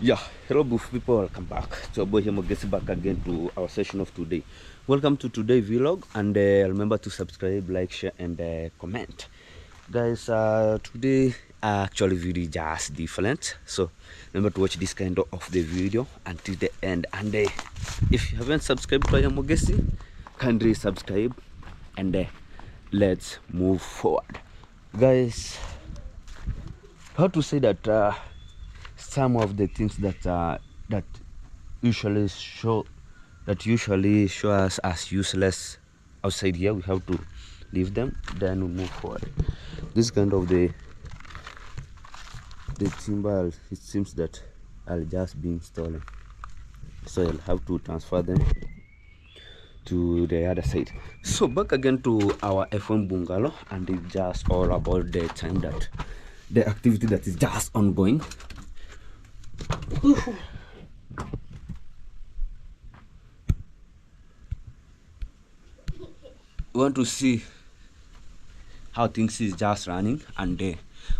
Yeah, hello beautiful people, welcome back to our boy here Mogesi, back again to our session of today. Welcome to today's vlog, and remember to subscribe, like, share, and comment. Guys, today actually video is just different, so remember to watch this kind of the video until the end. And if you haven't subscribed to our Mogesi, kindly subscribe, and let's move forward. Guys, how to say that some of the things that usually show us as useless outside here, we have to leave them, then we move forward. This kind of the timber, it seems that are just being stolen, so I'll have to transfer them to the other side. So back again to our F1 bungalow, and it's just all about the time that the activity that is just ongoing. We want to see how things is just running, and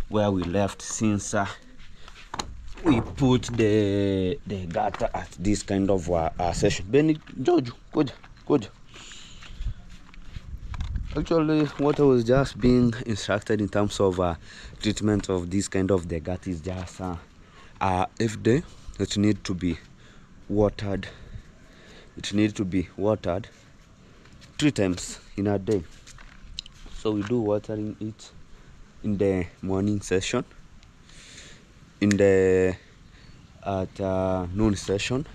where we left since we put the gutter at this kind of session. Benny, George, good. Actually, what I was just being instructed in terms of treatment of this kind of the gut is just every day it need to be watered. It needs to be watered 3 times in a day. So we do watering it in the morning session, in the at noon session,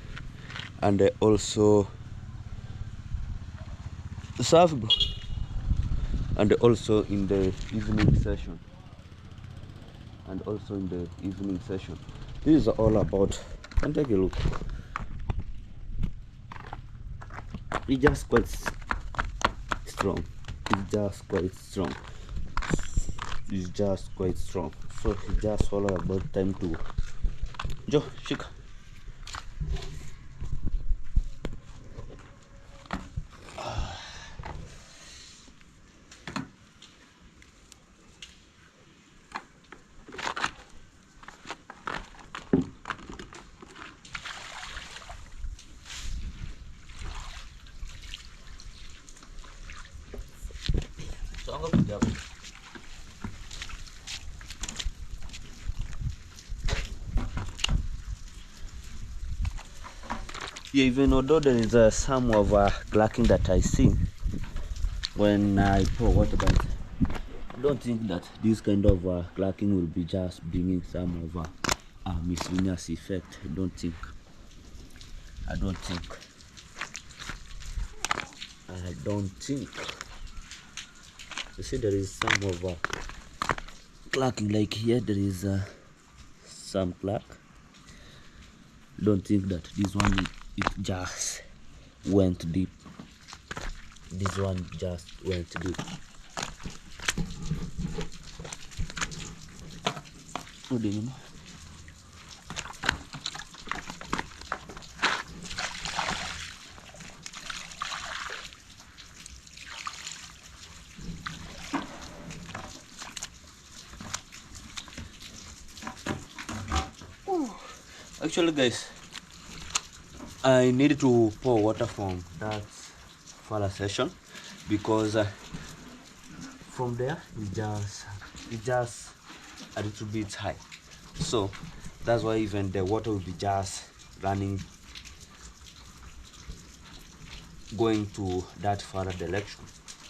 and also and also in the evening session, This is all about, and take a look. It's just quite strong. So it's just all about time to Joe shika. Yeah, even although there is some of cracking that I see when I pour water, but I don't think that this kind of cracking will be just bringing some of miscellaneous effect. I don't think. You see, there is some of clacking, like here there is some clack. Don't think that this one it just went deep. This one just went deep. What do you mean? Actually, guys, I need to pour water from that further session, because from there it just a little bit high, so that's why even the water will be just running, going to that further direction.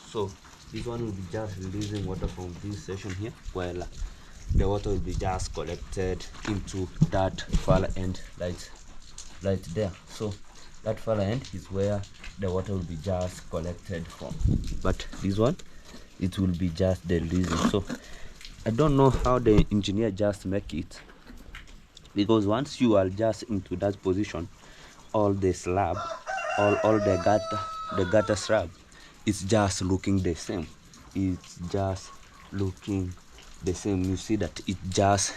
So this one will be just releasing water from this section here, while the water will be just collected into that far end, right there. So that far end is where the water will be just collected from, but this one, it will be just the releasing. So I don't know how the engineer just make it, because once you are just into that position, all the slab, all the gutter slab, it's just looking the same. You see that it just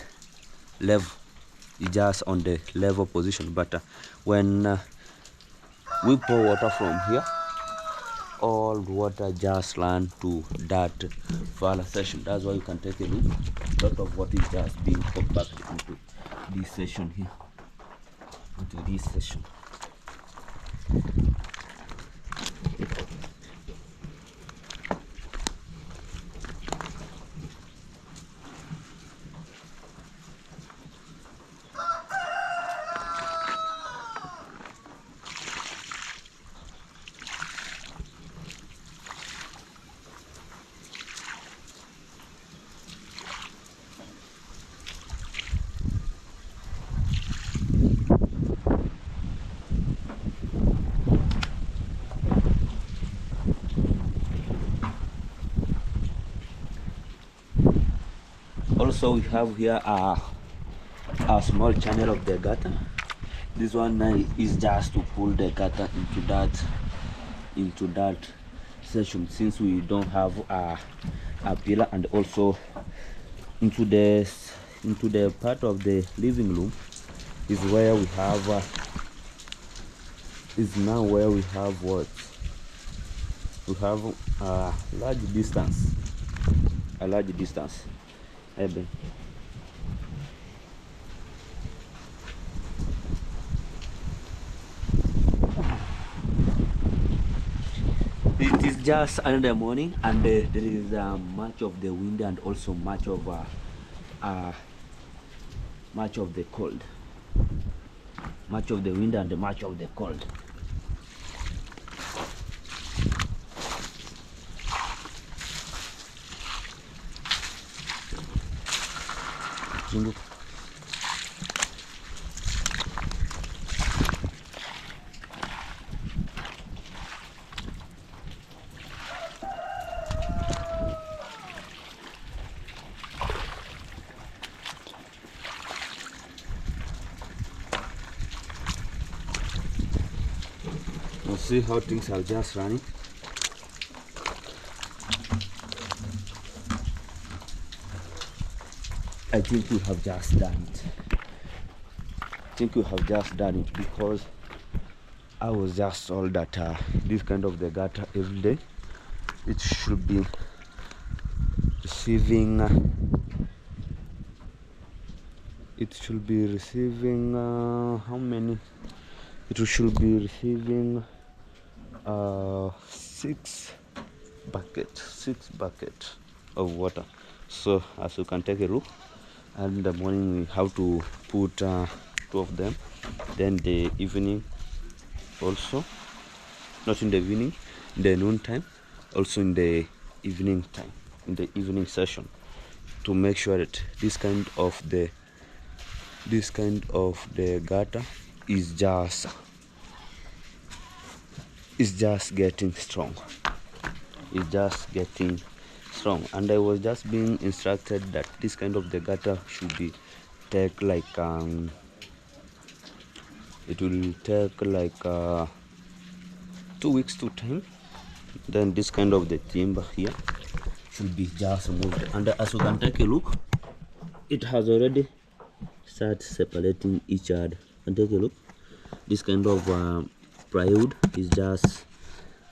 level, it just on the level position. But when we pour water from here, all water just run to that further section. That's why you can take a look. A lot of water is just being compact into this section here. into this session. Also, we have here a small channel of the gutter. This one is just to pull the gutter into that section, since we don't have a pillar, and also into the part of the living room is where we have is now where we have what we have a large distance. Maybe. It is just another morning, and there is much of the wind, and also much of the cold. Much of the wind and much of the cold. Now see how things are just running. I think we have just done it. Because I was just told that this kind of the gutter every day, it should be receiving how many? It should be receiving 6 buckets of water. So as you can take a look, and in the morning we have to put 2 of them, then the evening also, not in the evening, in the noon time, also in the evening time, in the evening session, to make sure that this kind of the gutter is just getting strong. And I was just being instructed that this kind of the gutter should be take like it will take like 2 weeks to time. Then this kind of the timber here should be just moved, and as you can take a look, it has already started separating each other. And take a look, this kind of plywood is just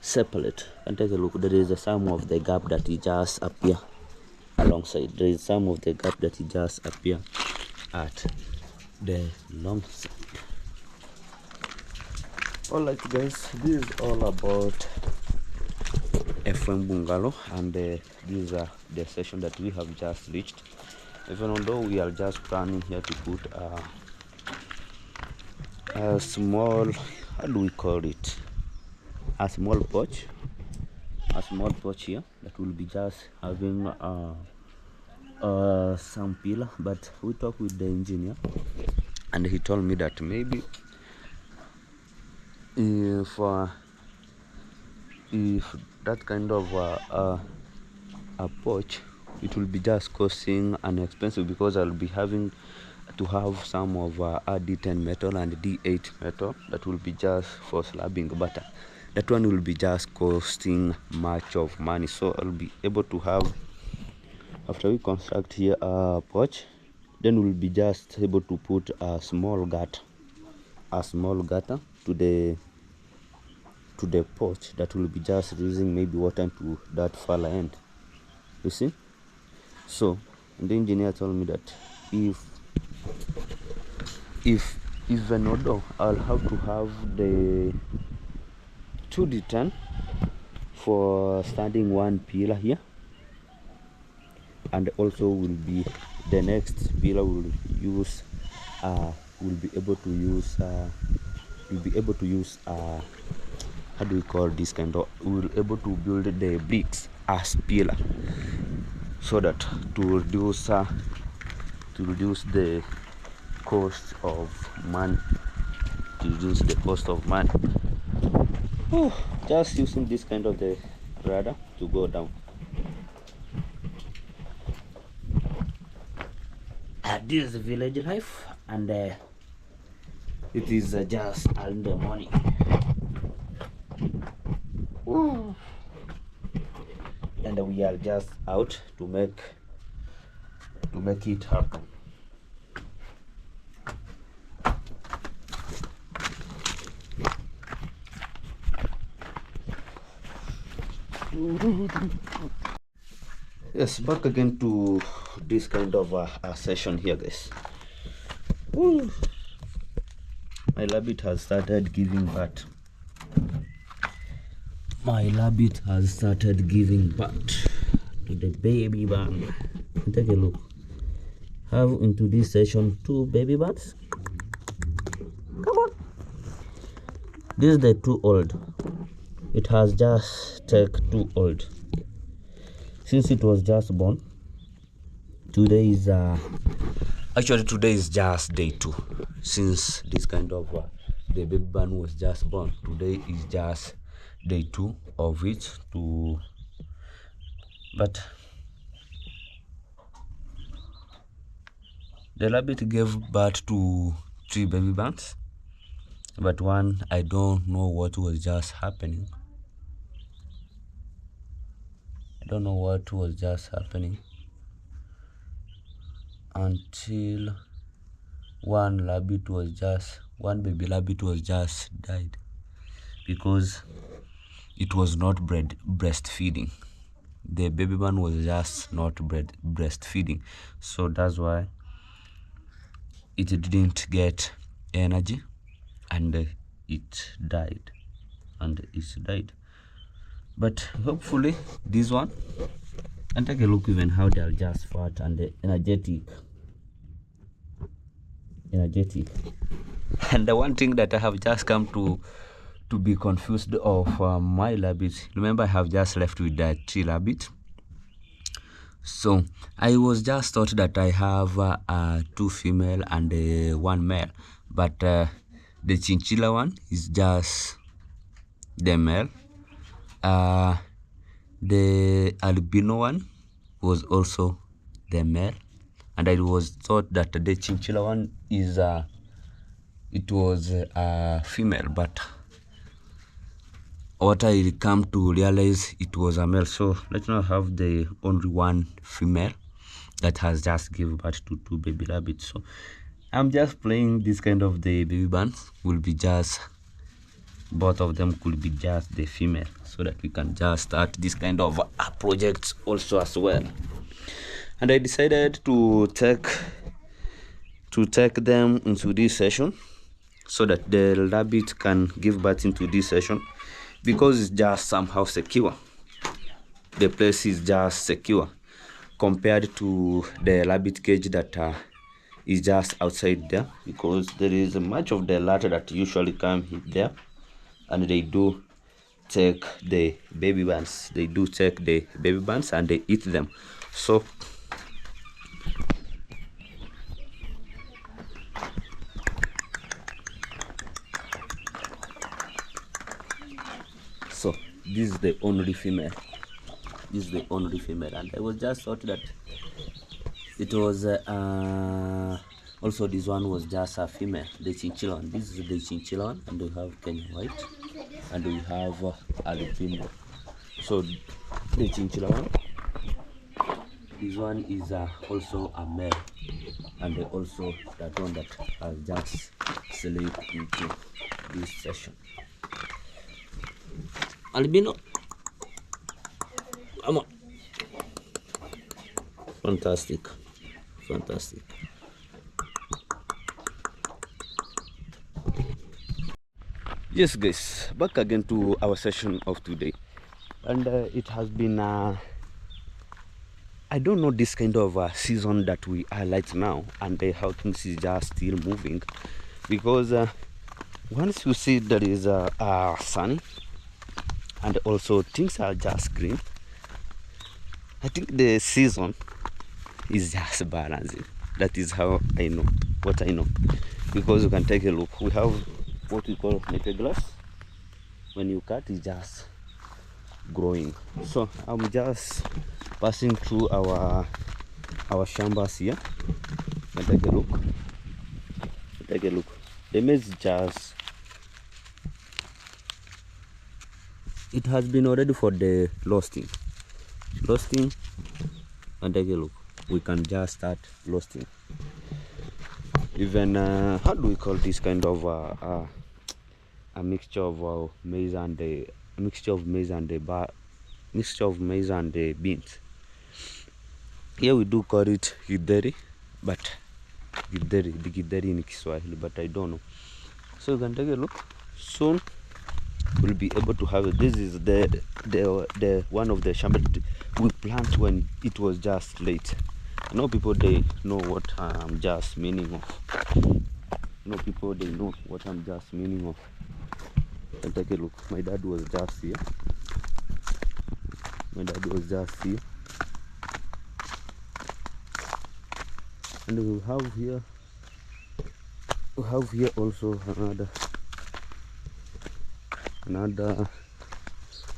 separate. And take a look, there is some of the gap that it just appear alongside. There is some of the gap that it just appear at the long side. Alright guys, this is all about FM bungalow, and this is the session that we have just reached. Even although we are just planning here to put a small, how do we call it, a small porch here that will be just having some pillar. But we talked with the engineer, and he told me that maybe if that kind of a porch, it will be just costing an expensive, because I'll be having to have some of D10 metal and D8 metal that will be just for slabbing, but that one will be just costing much of money. So I'll be able to have, after we construct here a porch, then we'll be just able to put a small gutter to the porch that will be just raising maybe water to that far end, you see. So the engineer told me that if even although I'll have to have the 2D10 for standing one pillar here, and also will be the next pillar will use will be able to use how do we call this kind of, we'll able to build the bricks as pillar, so that to reduce the cost of money, just using this kind of the radar to go down. This is village life, and it is just in the morning. And we are just out to make it happen. Yes, back again to this kind of a session here, guys. My rabbit has started giving birth. To the baby band. Take a look. Have into this session 2 baby bats. Come on. This is the 2 old. It has just take 2 old. Since it was just born, today is just day 2. Since this kind of the baby band was just born, today is just day 2 of it. But the rabbit gave birth to 3 baby bands, but one, I don't know what was just happening. Until one baby rabbit was just died, because it was not breastfeeding. The baby one was just not breastfeeding, so that's why it didn't get energy, and it died. But hopefully this one, and take a look even how they are just fat and energetic. And the one thing that I have just come to be confused of my rabbits. Remember, I have just left with that 3 rabbits. So I was just thought that I have 2 female and 1 male, but the chinchilla one is just the male. The albino one was also the male, and I was thought that the chinchilla one is it was a female, but what I come to realize, it was a male. So let's now have the only 1 female that has just given birth to 2 baby rabbits. So I'm just playing this kind of the baby bands will be just, both of them could be just the female, so that we can just start this kind of projects also as well. And I decided to take them into this session, so that the rabbit can give birth into this session, because it's just somehow secure. The place is just secure compared to the rabbit cage that is just outside there, because there is much of the latter that usually come there, and they do take the baby bands. And they eat them. So this is the only female. And I was just thought that it was also this one was just a female, the chinchilla one. This is the chinchilla one, and we have Kenya white, and we have albino. So the chinchilla one, this one is also a male, and also that one that has just slept into this session. Albino, come on. Fantastic. Yes guys, back again to our session of today, and it has been I don't know this kind of season that we are right now, and how things is just still moving, because once you see there is sunny and also things are just green, I think the season is just balancing. That is how I know what I know, because you can take a look. We have what we call native grass. When you cut, it's just growing. So I'm just passing through our shambas here. And take a look. Take a look. The maize just, it has been already for the roasting. And take a look. We can just start roasting. Even how do we call this kind of a mixture of maize and the mixture of maize and the beans. Here we do call it githeri, but the githeri in Kiswahili, but I don't know. So you can take a look. Soon we'll be able to have it. This is the one of the shamba we plant when it was just late. I know people, they know what I'm just meaning of. People, they know what I'm just meaning of. And take a look. My dad was just here. And we have here also another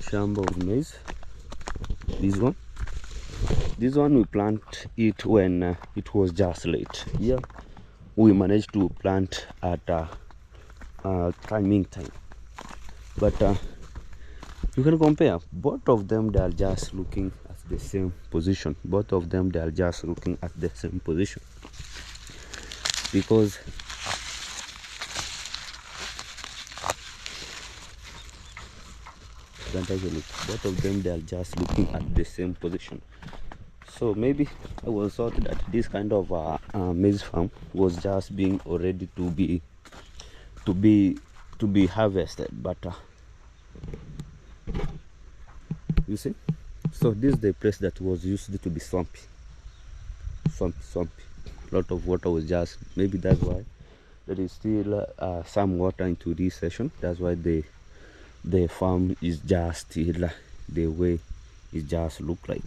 shamba of maize. This one we plant it when it was just late. Here we managed to plant at timing time, but you can compare both of them. They are just looking at the same position. Because you can take a look. Both of them, they are just looking at the same position. So maybe I was thought that this kind of maize farm was just being already to be harvested, but you see. So this is the place that was used to be swampy. A lot of water was just, maybe that's why there is still some water into this section. That's why the farm is just still the way it just look like.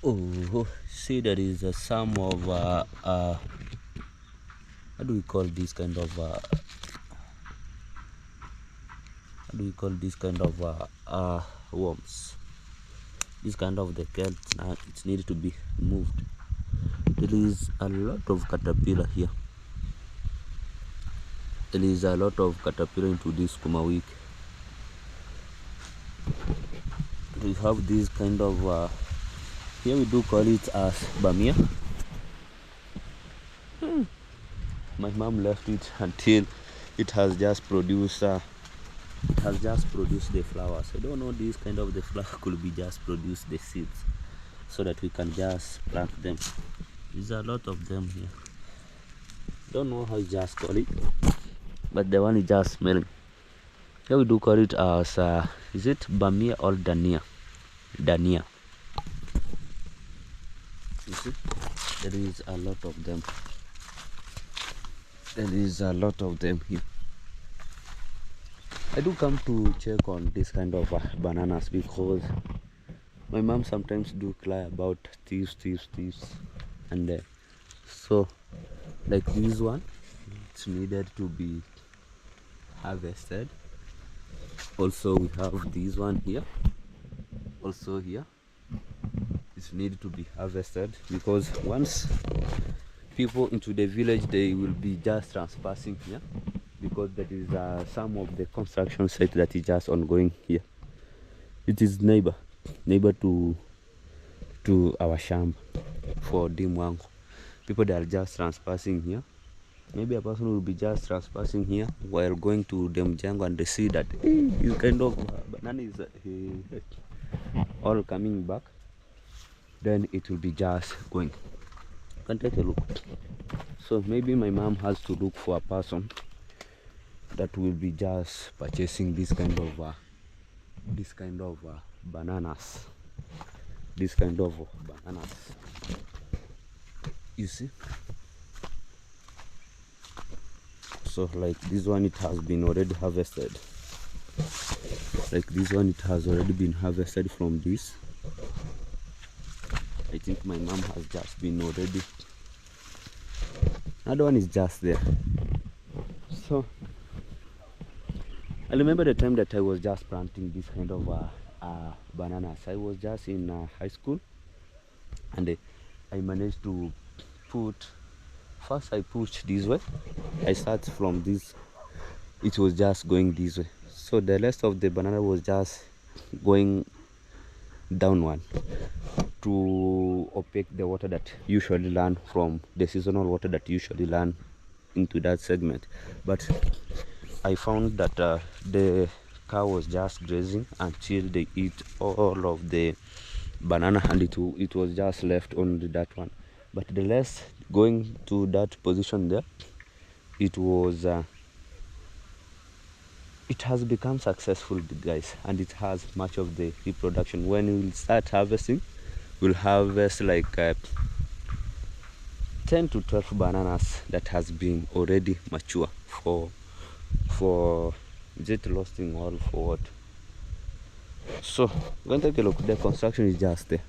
Oh, see, there is some of how do we call this kind of worms? This kind of the kelp, it needs to be removed. There is a lot of caterpillar here. There is a lot of caterpillar into this kuma week. We have this kind of here we do call it as bamia. My mom left it until it has just produced the flowers. I don't know, this kind of the flower could be just produce the seeds so that we can just plant them. There's a lot of them here. Don't know how you just call it, but the one is just smelling. Here we do call it as is it bamia or dania? You see, there is a lot of them. Here. I do come to check on this kind of bananas because my mom sometimes do cry about thieves, and so like this one, it's needed to be harvested. Also we have this one here, also here, it's needed to be harvested, because once people into the village, they will be just transpassing here, because there is some of the construction site that is just ongoing here. It is neighbor to our shamba for the Mwango. People that are just transpassing here. Maybe a person will be just transpassing here while going to the Mwango, and they see that this kind of banana is all coming back. Then it will be just going. You can take a look. So maybe my mom has to look for a person that will be just purchasing this kind of bananas. This kind of bananas, you see. So like this one, it has been already harvested. Like this one, it has already been harvested from this. I think my mom has just been already. Another one is just there. So I remember the time that I was just planting this kind of bananas. I was just in high school, and I managed to put. First I pushed this way. I start from this. It was just going this way. So the rest of the banana was just going downward to opaque the water that usually run from the seasonal water that usually run into that segment. But I found that the cow was just grazing until they eat all of the banana, and it was just left only that one. But the rest going to that position there, it was it has become successful, guys, and it has much of the reproduction. When we will start harvesting, we'll harvest like 10 to 12 bananas that has been already mature for jet roasting or for what. So go and take a look. The construction is just there.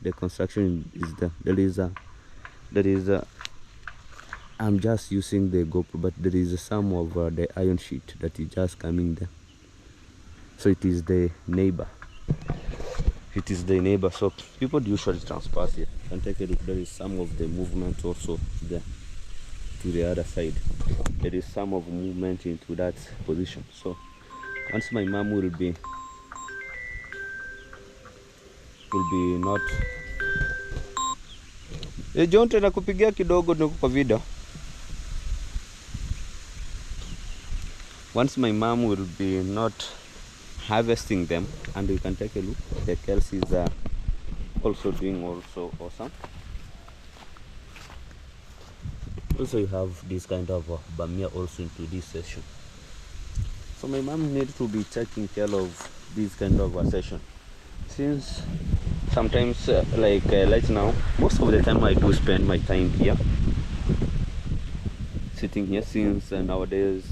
The construction is there. There is a I'm just using the GoPro, but there is some of the iron sheet that is just coming there. So it is the neighbor. It is the neighbor. So people usually transpass here. You can take a look. There is some of the movement also there to the other side. There is some of movement into that position. So once my mom will be not. John, tena kupigia kidogo niko kwa video. Once my mom will be not harvesting them, and you can take a look, the Kelsey is also doing also awesome. Also you have this kind of bamia also into this session. So my mom needs to be taking care of this kind of session, since sometimes right now, most of the time I do spend my time here, sitting here, since nowadays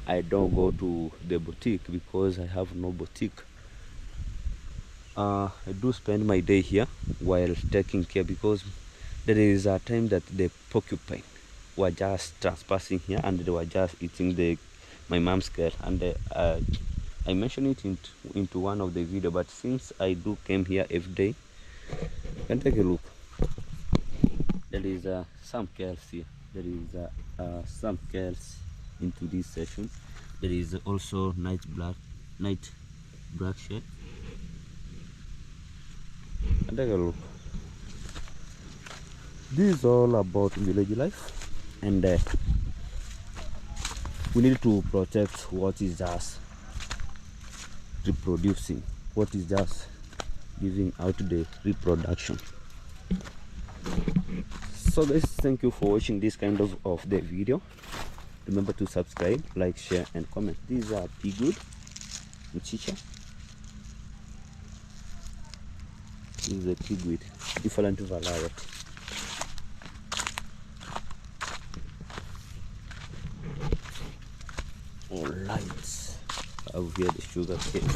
I don't go to the boutique because I have no boutique. I do spend my day here while taking care, because there is a time that the porcupine were just trespassing here and they were just eating my mom's girl, and I mentioned it into one of the video. But since I do came here every day, you can take a look. There is some girls here. There is some girls into this session. There is also night black shade. And take a look. This is all about village life, and we need to protect what is just reproducing, what is just giving out the reproduction. So guys, thank you for watching this kind of the video. Remember to subscribe, like, share and comment. These are pigwood, mchicha. This is a pigweed, different variety. All right, I have here the sugar cane.